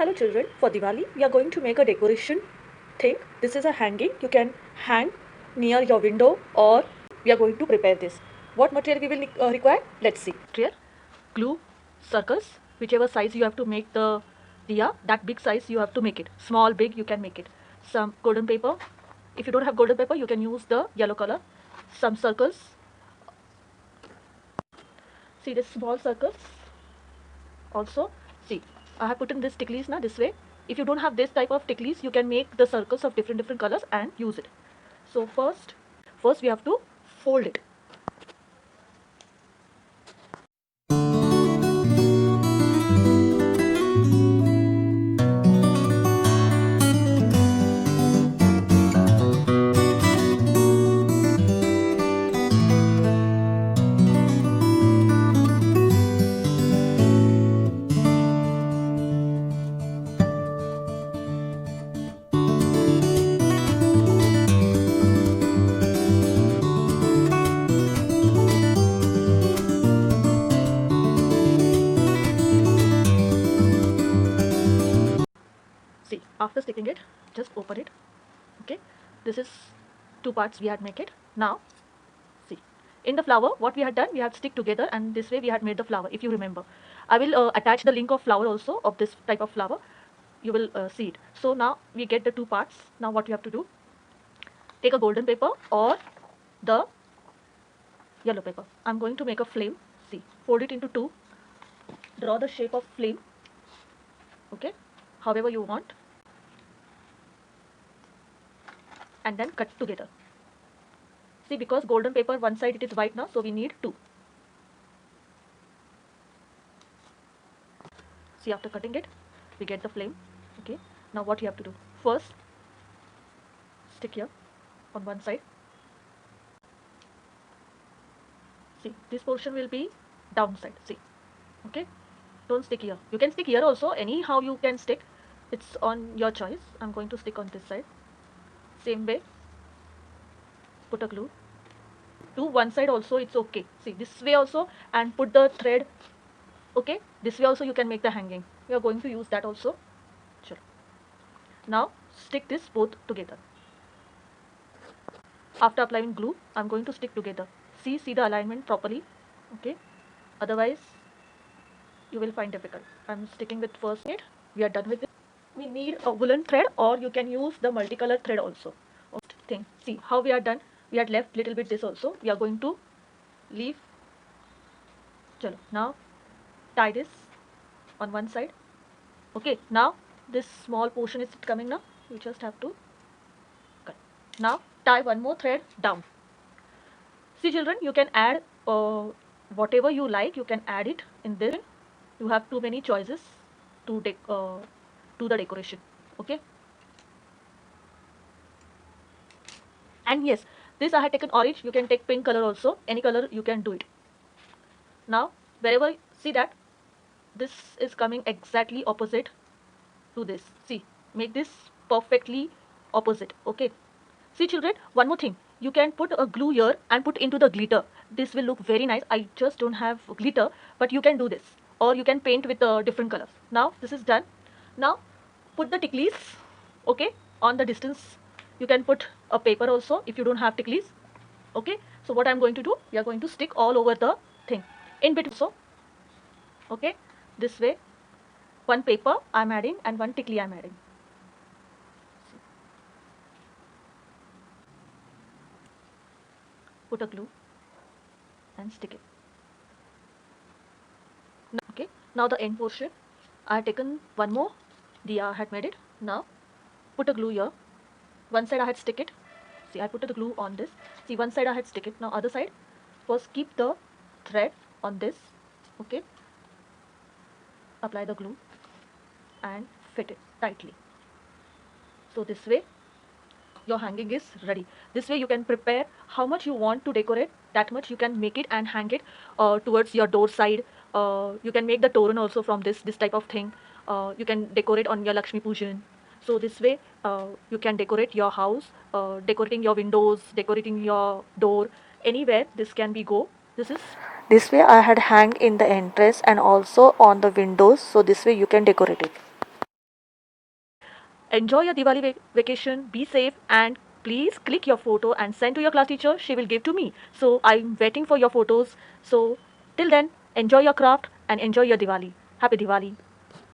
Hello children, for Diwali we are going to make a decoration thing. This is a hanging. You can hang near your window or we are going to prepare this. What material we will require? Let's see. Here, glue, circles, whichever size you have to make the diya, that big size you have to make it. Small, big, you can make it. Some golden paper. If you don't have golden paper, you can use the yellow color. Some circles. See this small circles. Also, see, I have put in this ticklies now this way. If you don't have this type of ticklies, you can make the circles of different colors and use it. So first we have to fold it. See, after sticking it, just open it. Okay, this is two parts we had make it. Now, see, in the flower, what we had done, we had stick together, and this way we had made the flower. If you remember, I will attach the link of flower also of this type of flower. You will see it. So now we get the two parts. Now what you have to do? Take a golden paper or the yellow paper. I'm going to make a flame. See, fold it into two. Draw the shape of flame. Okay, however you want. And then cut together. See, because golden paper one side it is white now, so we need two. See, after cutting it, we get the flame. Okay, now what you have to do? First, stick here on one side. See, this portion will be downside. See, okay, don't stick here. You can stick here also, anyhow you can stick. It's on your choice. I'm going to stick on this side. Same way, put a glue. To one side also it's okay. See, this way also, and put the thread. Okay, this way also you can make the hanging. We are going to use that also. Sure. Now stick this both together. After applying glue, I'm going to stick together. See the alignment properly. Okay, otherwise you will find difficult. I'm sticking with first knit. We are done with it. We need a woolen thread, or you can use the multicolor thread also. Thing. See how we are done. We had left little bit this also. We are going to leave. Chalo. Now tie this on one side. Okay, now this small portion is coming now. You just have to cut. Now tie one more thread down. See children, you can add whatever you like. You can add it in this. You have too many choices to do the decoration. Okay. And yes, this I had taken orange. You can take pink color also. Any color you can do it. Now wherever, see that this is coming exactly opposite to this. See, make this perfectly opposite. Okay. See children, one more thing. You can put a glue here and put into the glitter. This will look very nice. I just don't have glitter, but you can do this. Or you can paint with different colors. Now this is done. Now put the ticklies, okay, on the distance. You can put a paper also if you don't have ticklies. Okay. So what I'm going to do, we are going to stick all over the thing. In between so, okay, this way. One paper I'm adding and one tickly I'm adding. Put a glue and stick it. Okay, now the end portion, I had taken one more diya, I had made it. Now put a glue here. One side I had stick it. See, I put the glue on this. See, one side I had stick it. Now other side. First keep the thread on this. Okay, apply the glue and fit it tightly. So this way your hanging is ready. This way you can prepare how much you want to decorate, that much you can make it and hang it towards your door side. You can make the toran also from this type of thing. You can decorate on your Lakshmi Pujan. So this way you can decorate your house, decorating your windows, decorating your door, anywhere this can be go. This way I had hang in the entrance and also on the windows, so this way you can decorate it. Enjoy your Diwali vacation, be safe, and please click your photo and send to your class teacher. She will give to me. So I'm waiting for your photos. So till then, enjoy your craft and enjoy your Diwali. Happy Diwali.